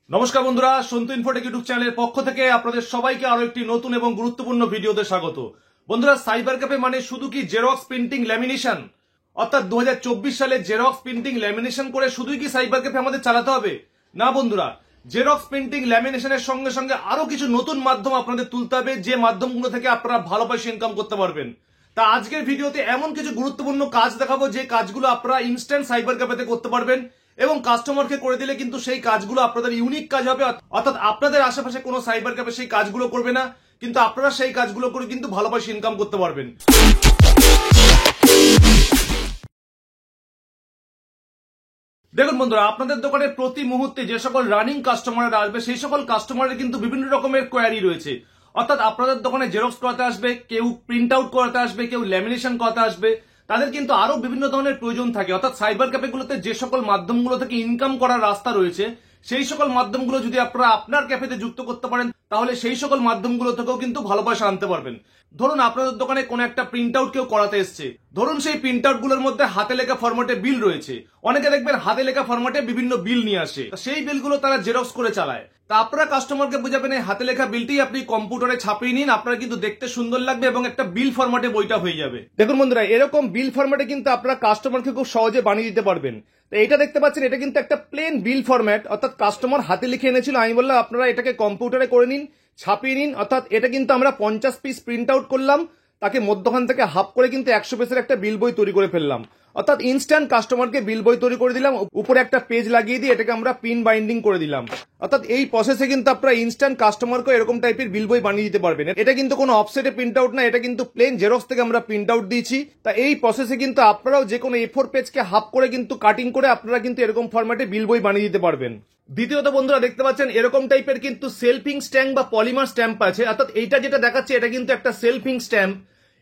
নমস্কার বন্ধুরা, Santu Infotech YouTube চ্যানেলের পক্ষ থেকে আপনাদের সবাইকে আরো একটি নতুন এবং গুরুত্বপূর্ণ ভিডিওতে স্বাগত। বন্ধুরা, সাইবার ক্যাফে মানে শুধু কি জেরক্স প্রিন্টিং ল্যামিনেশন, অর্থাৎ 2024 সালে জেরক্স প্রিন্টিং ল্যামিনেশন করে শুধুই কি সাইবার ক্যাফে আমাদের চালাতে হবে? না বন্ধুরা, জেরক্স প্রিন্টিং ল্যামিনেশনের সঙ্গে সঙ্গে আরো কিছু নতুন মাধ্যম আপনাদের তুলতে হবে, যে মাধ্যমগুলো থেকে আপনারা ভালো পয়সা ইনকাম করতে পারবেন। তা আজকের ভিডিওতে এমন কিছু গুরুত্বপূর্ণ কাজ দেখাবো যে কাজগুলো আপনারা ইনস্ট্যান্ট সাইবার ক্যাফেতে করতে পারবেন এবং কাস্টমারকে করে দিলে কিন্তু সেই কাজগুলো আপনাদের ইউনিক কাজ হবে, অর্থাৎ আপনাদের আশেপাশে কোনো সাইবার ক্যাফে সেই কাজগুলো করবে না, কিন্তু আপনারা সেই কাজগুলো করে কিন্তু ভালো পয়সা ইনকাম করতে পারবেন। দেখুন বন্ধুরা, আপনাদের দোকানে প্রতি মুহূর্তে যে সকল রানিং কাস্টমাররা আসবে সেই সকল কাস্টমারের কিন্তু বিভিন্ন রকমের কোয়ারি রয়েছে। অর্থাৎ আপনাদের দোকানে জেরক্স করাতে আসবে, কেউ প্রিন্ট আউট করাতে আসবে, কেউ ল্যামিনেশন করাতে আসবে, তাদের কিন্তু আরো বিভিন্ন ধরনের প্রয়োজন থাকে। অর্থাৎ সাইবার ক্যাফেগুলোতে যে সকল মাধ্যমগুলো থেকে ইনকাম করার রাস্তা রয়েছে সেই সকল মাধ্যমগুলো যদি আপনারা আপনার ক্যাফেতে যুক্ত করতে পারেন তাহলে সেই সকল মাধ্যমগুলো থেকেও কিন্তু ভালো পয়সা আনতে পারবেন। ধরুন আপনাদের দোকানে কোনো একটা প্রিন্ট আউট কেউ করাতে এসছে, ধরুন সেই প্রিন্ট আউট গুলোর মধ্যে হাতে লেখা ফরম্যাটে বিল রয়েছে। অনেকে দেখবেন হাতে লেখা ফরম্যাটে বিভিন্ন বিল নিয়ে আসে, সেই বিলগুলো তারা জেরক্স করে চালায়। তা আপনারা কাস্টমারকে বুঝাবেন এই হাতে লেখা বিলটি আপনি কম্পিউটারে ছাপিয়ে নিন, আপনারা কিন্তু দেখতে সুন্দর লাগবে এবং একটা বিল ফরম্যাটে বইটা হয়ে যাবে। দেখুন বন্ধুরা, এরকম বিল ফরম্যাটে কিন্তু আপনারা কাস্টমারকে খুব সহজে বানিয়ে দিতে পারবেন। তো এটা দেখতে পাচ্ছেন, এটা কিন্তু একটা প্লেন বিল ফরম্যাট, অর্থাৎ কাস্টমার হাতে লিখে এনেছিল, আমি বললাম আপনারা এটাকে কম্পিউটারে করে নিন, ছাপিয়ে নিন। অর্থাৎ এটা কিন্তু আমরা 50 পিস প্রিন্ট আউট করলাম, তাকে মধ্যখান থেকে হাফ করে কিন্তু 100 পিসের একটা বিল বই তৈরি করে ফেললাম। অর্থাৎ ইনস্ট্যান্ট কাস্টমারকে বিল বই তৈরি করে দিলাম, উপরে একটা পেজ লাগিয়ে দিয়ে এটাকে আমরা পিন বাইন্ডিং করে দিলাম। অর্থাৎ এই প্রসেসে কিন্তু আপনারা ইনস্ট্যান্ট কাস্টমারকে এরকম টাইপের বিল বই বানিয়ে দিতে পারবেন। এটা কিন্তু কোনো অফসেটে প্রিন্ট আউট না, এটা কিন্তু প্লেন জেরক্স থেকে আমরা প্রিন্ট আউট দিয়েছি। তা এই প্রসেসে কিন্তু আপনারাও যে কোনো A4 পেজকে হাফ করে কিন্তু কাটিং করে আপনারা কিন্তু এরকম ফরম্যাটে বিল বই বানিয়ে দিতে পারবেন। দ্বিতীয়ত বন্ধুরা, দেখতে পাচ্ছেন এরকম টাইপের কিন্তু সেলফিং স্ট্যাম্প বা পলিমার স্ট্যাম্প আছে। অর্থাৎ এইটা যেটা দেখাচ্ছে এটা কিন্তু একটা সেলফিং স্ট্যাম্প।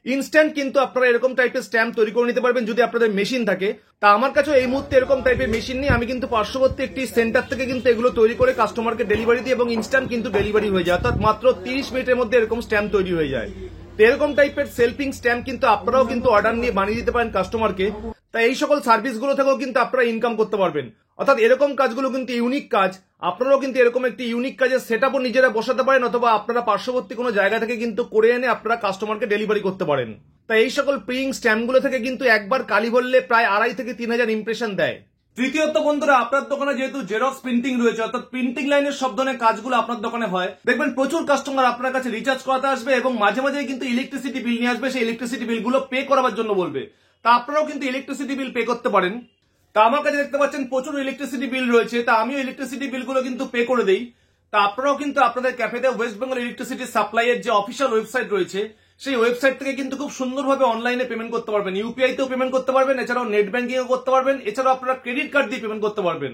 ইনস্ট্যান্ট কিন্তু আপনারা এরকম টাইপের স্ট্যাম্প তৈরি করে নিতে পারবেন যদি আপনাদের মেশিন থাকে। তা আমার কাছে এই মুহূর্তে এরকম টাইপের মেশিন নেই, আমি কিন্তু পার্শ্ববর্তী একটি সেন্টার থেকে কিন্তু এগুলো তৈরি করে কাস্টমারকে ডেলিভারি দিই এবং ইনস্ট্যান্ট কিন্তু ডেলিভারি হয়ে যায়। অর্থাৎ মাত্র 30 মিনিটের মধ্যে এরকম স্ট্যাম্প তৈরি হয়ে যায়। তো এরকম টাইপের সেলফিং স্ট্যাম্প কিন্তু আপনারাও কিন্তু অর্ডার নিয়ে বানিয়ে দিতে পারেন কাস্টমারকে। তাই এই সকল সার্ভিসগুলো থেকেও কিন্তু আপনারা ইনকাম করতে পারবেন। অর্থাৎ এরকম কাজগুলো কিন্তু ইউনিক কাজ, আপনারাও কিন্তু এরকম একটি ইউনিক কাজের সেটআপও নিজেরা বসাতে পারেন, অথবা আপনারা পার্শ্ববর্তী কোনো জায়গা থেকে কিন্তু করে এনে আপনারা কাস্টমারকে ডেলিভারি করতে পারেন। তাই এই সকল প্রিন্ট স্ট্যাম্পগুলো থেকে কিন্তু একবার কালি ভরলে প্রায় 2,500 থেকে 3,000 ইমপ্রেশন দেয়। তৃতীয়ত বন্ধুরা, আপনার দোকানে যেহেতু জেরক্স প্রিন্টিং রয়েছে, অর্থাৎ প্রিন্টিং লাইনের সব ধরনের কাজগুলো আপনার দোকানে হয়, দেখবেন প্রচুর কাস্টমার আপনার কাছে রিচার্জ করাতে আসবে এবং মাঝে মাঝে কিন্তু ইলেকট্রিসিটি বিল নিয়ে আসবে, সেই ইলেকট্রিসিটি বিলগুলো পে করার জন্য বলবে। তা আপনারাও কিন্তু ইলেকট্রিসিটি বিল পে করতে পারেন। তা আমার কাছে দেখতে পাচ্ছেন প্রচুর ইলেকট্রিসিটি বিল রয়েছে, তা আমিও ইলেকট্রিসিটি বিলগুলো কিন্তু পে করে দেই। তা আপনারাও কিন্তু আপনাদের ক্যাফেতে ওয়েস্ট বেঙ্গল ইলেকট্রিসিটি সাপ্লাই এর যে অফিসিয়াল ওয়েবসাইট রয়েছে সেই ওয়েবসাইট থেকে কিন্তু খুব সুন্দরভাবে অনলাইনে পেমেন্ট করতে পারবেন, ইউপিআই তেও পেমেন্ট করতে পারবেন, এছাড়াও নেট ব্যাংকিং ও করতে পারবেন, এছাড়াও আপনারা ক্রেডিট কার্ড দিয়ে পেমেন্ট করতে পারবেন।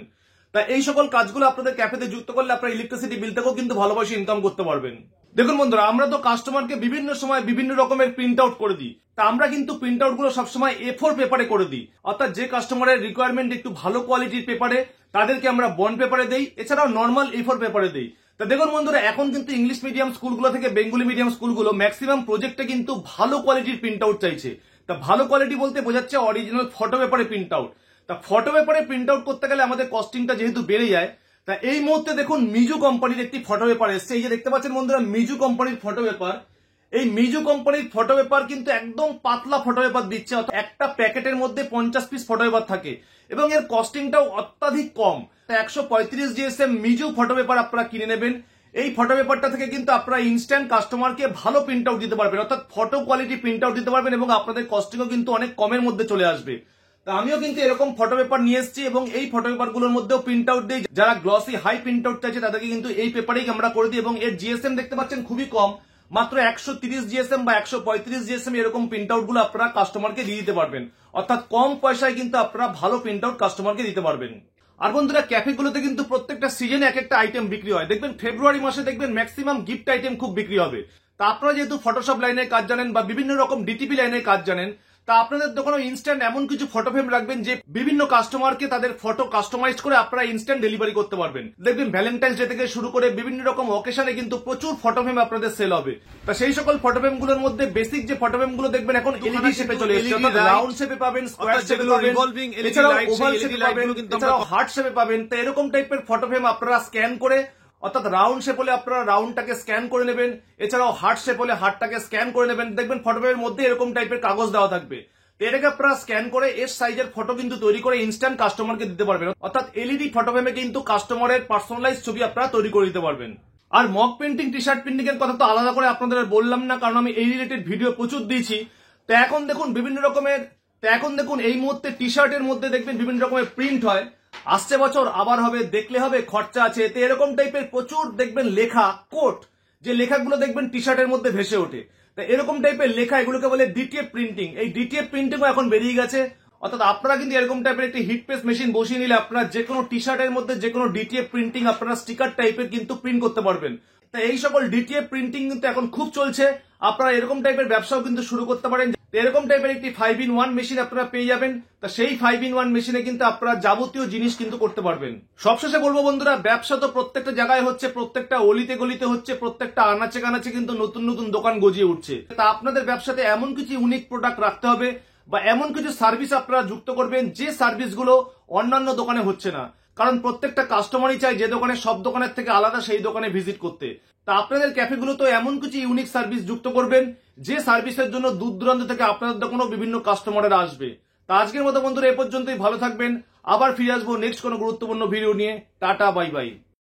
তা এই সকল কাজগুলো আপনাদের ক্যাফেতে যুক্ত করলে আপনারা ইলেকট্রিসিটি বিল থেকেও কিন্তু ভালো পয়সা ইনকাম করতে পারবেন। দেখুন বন্ধুরা, আমরা তো কাস্টমারকে বিভিন্ন সময় বিভিন্ন রকমের প্রিন্ট আউট করে দিই। তা আমরা কিন্তু প্রিন্ট আউট গুলো সবসময় A4 পেপারে করে দিই। অর্থাৎ যে কাস্টমারের রিকোয়ারমেন্ট একটু ভালো কোয়ালিটির পেপারে, তাদেরকে আমরা বন্ড পেপারে দেই, এছাড়াও নর্মাল A4 পেপারে দেই। তা দেখুন বন্ধুরা, এখন কিন্তু ইংলিশ মিডিয়াম স্কুলগুলো থেকে বেঙ্গলি মিডিয়াম স্কুলগুলো ম্যাক্সিমাম প্রজেক্টে কিন্তু ভালো কোয়ালিটির প্রিন্ট আউট চাইছে। তা ভালো কোয়ালিটি বলতে বোঝাচ্ছে অরিজিনাল ফটো পেপারে প্রিন্ট আউট। তা ফটো পেপারে প্রিন্ট আউট করতে গেলে আমাদের কস্টিংটা যেহেতু বেড়ে যায়, তা এই মুহূর্তে দেখুন মিজু কোম্পানির একটি ফটো পেপার এসছে। এই যে দেখতে পাচ্ছেন বন্ধুরা, মিজু কোম্পানির ফটো পেপার। এই মিজু কোম্পানির ফটো পেপার কিন্তু একদম পাতলা ফটো পেপার দিচ্ছে, অর্থাৎ একটা প্যাকেটের মধ্যে 50 পিস ফটো পেপার থাকে এবং এর কস্টিংটাও অত্যাধিক কম। 135 GSM মিজু ফটো পেপার আপনারা কিনে নেবেন। এই ফটো পেপারটা থেকে কিন্তু আপনারা ইনস্ট্যান্ট কাস্টমারকে ভালো প্রিন্ট আউট দিতে পারবেন, অর্থাৎ ফটো কোয়ালিটি প্রিন্ট আউট দিতে পারবেন এবং আপনাদের কস্টিংও কিন্তু অনেক কমের মধ্যে চলে আসবে। তা আমিও কিন্তু এরকম ফটো পেপার নিয়ে এসেছি এবং এই ফটো পেপার গুলোর মধ্যেও প্রিন্ট আউট দিই। যারা গ্লসি হাই প্রিন্ট আউট চাইছে তাদেরকে কিন্তু এই পেপারেই আমরা করে দিই এবং এর জিএসএম দেখতে পাচ্ছেন খুবই কম, মাত্র 130 GSM বা 135 GSM এরকম প্রিন্ট আউট গুলো আপনারা কাস্টমারকে দিয়ে দিতে পারবেন। অর্থাৎ কম পয়সায় কিন্তু আপনারা ভালো প্রিন্ট আউট কাস্টমারকে দিতে পারবেন। আর বন্ধুরা, ক্যাফেগুলোতে কিন্তু প্রত্যেকটা সিজনে এক একটা আইটেম বিক্রি হয়। দেখবেন ফেব্রুয়ারি মাসে দেখবেন ম্যাক্সিমাম গিফট আইটেম খুব বিক্রি হবে। তা আপনারা যেহেতু ফটোশপ লাইনের কাজ জানেন বা বিভিন্ন রকম ডিটিপি লাইনের কাজ জানেন, তা আপনাদের দোকানে ইনস্ট্যান্ট এমন কিছু ফটো ফ্রেম রাখবেন যে বিভিন্ন কাস্টমারকে তাদের ফটো কাস্টমাইজ করে আপনারা ইনস্ট্যান্ট ডেলিভারি করতে পারবেন। দেখবেন ভ্যালেন্টাইন্স ডে থেকে শুরু করে বিভিন্ন রকম অকেশনে কিন্তু প্রচুর ফটো ফ্রেম আপনাদের সেল হবে। তা সেই সকল ফটো ফ্রেম গুলোর মধ্যে বেসিক যে ফটো ফ্রেম গুলো দেখবেন এখন এলইডি শেপে চলে এসেছে, অর্থাৎ রাউন্ড শেপে পাবেন, স্কোয়ার শেপে পাবেন, এছাড়াও ওভাল শেপে পাবেন, এছাড়াও হার্ট শেপে পাবেন। তো এরকম টাইপের ফটো ফ্রেম আপনারা স্ক্যান করে, অর্থাৎ রাউন্ড শেপ হলে আপনারা রাউন্ডটাকে স্ক্যান করে নেবেন, এছাড়াও হার্ট শেপ হলে হার্টটাকে স্ক্যান করে নেবেন। দেখবেন ফটো ফ্রেমের মধ্যে এরকম টাইপের কাগজ দেওয়া থাকবে। এটাকে আপনারা স্ক্যান করে এস সাইজের ফটো কিন্তু তৈরি করে ইনস্ট্যান্ট কাস্টমারকে দিতে পারবেন, অর্থাৎ এলইডি ফটো ফ্রেমে কিন্তু কাস্টমারের পার্সোনালাইজ ছবি আপনারা তৈরি করে দিতে পারবেন। আর mug painting, T shirt printing এর কথা তো আলাদা করে আপনাদের বললাম না, কারণ আমি এই রিলেটেড ভিডিও প্রচুর দিয়েছি। তো এখন দেখুন বিভিন্ন রকমের, এই মুহূর্তে টি শার্টের মধ্যে দেখবেন বিভিন্ন রকমের প্রিন্ট হয়, আসছে বছর আবার হবে, দেখলে হবে, খরচা আছে। তো এরকম টাইপের প্রচুর দেখবেন লেখা, কোট, যে লেখাগুলো দেখবেন টি শার্টের মধ্যে ভেসে ওঠে। তো এরকম টাইপের লেখা, এগুলোকে বলে ডিটিএফ প্রিন্টিং। এই ডিটিএফ প্রিন্টিংও এখন বেরিয়ে গেছে, অর্থাৎ আপনারা কিন্তু এরকম টাইপের একটি হিট প্রেস মেশিন বসিয়ে নিলে আপনারা যে কোনো টি শার্টের মধ্যে যে কোনো ডিটিএফ প্রিন্টিং আপনারা স্টিকার টাইপের কিন্তু প্রিন্ট করতে পারবেন। তো এই সকল ডিটিএফ প্রিন্টিং কিন্তু এখন খুব চলছে, আপনারা এরকম টাইপের ব্যবসাও কিন্তু শুরু করতে পারেন। এরকম টাইপের একটি 5-in-1 মেশিন আপনারা পেয়ে যাবেন। তা সেই 5-in-1 মেশিনে কিন্তু আপনারা যাবতীয় জিনিস কিন্তু করতে পারবেন। সবশেষে বলবো বন্ধুরা, ব্যবসা তো প্রত্যেকটা জায়গায় হচ্ছে, প্রত্যেকটা অলিতে গলিতে হচ্ছে, প্রত্যেকটা আনাচে কানাচে কিন্তু নতুন নতুন দোকান গজিয়ে উঠছে। তা আপনাদের ব্যবসাতে এমন কিছু ইউনিক প্রোডাক্ট রাখতে হবে বা এমন কিছু সার্ভিস আপনারা যুক্ত করবেন যে সার্ভিসগুলো অন্যান্য দোকানে হচ্ছে না, কারণ প্রত্যেকটা কাস্টমারই চায় যে দোকানে সব দোকানের থেকে আলাদা সেই দোকানে ভিজিট করতে। তা আপনাদের ক্যাফেগুলো তো এমন কিছু ইউনিক সার্ভিস যুক্ত করবেন যে সার্ভিসের জন্য দূর দূরান্ত থেকে আপনাদের দোকানেও বিভিন্ন কাস্টমাররা আসবে। তা আজকের মতো বন্ধুরা এ পর্যন্তই, ভালো থাকবেন। আবার ফিরে আসবো নেক্সট কোনো গুরুত্বপূর্ণ ভিডিও নিয়ে। Tata, bye bye.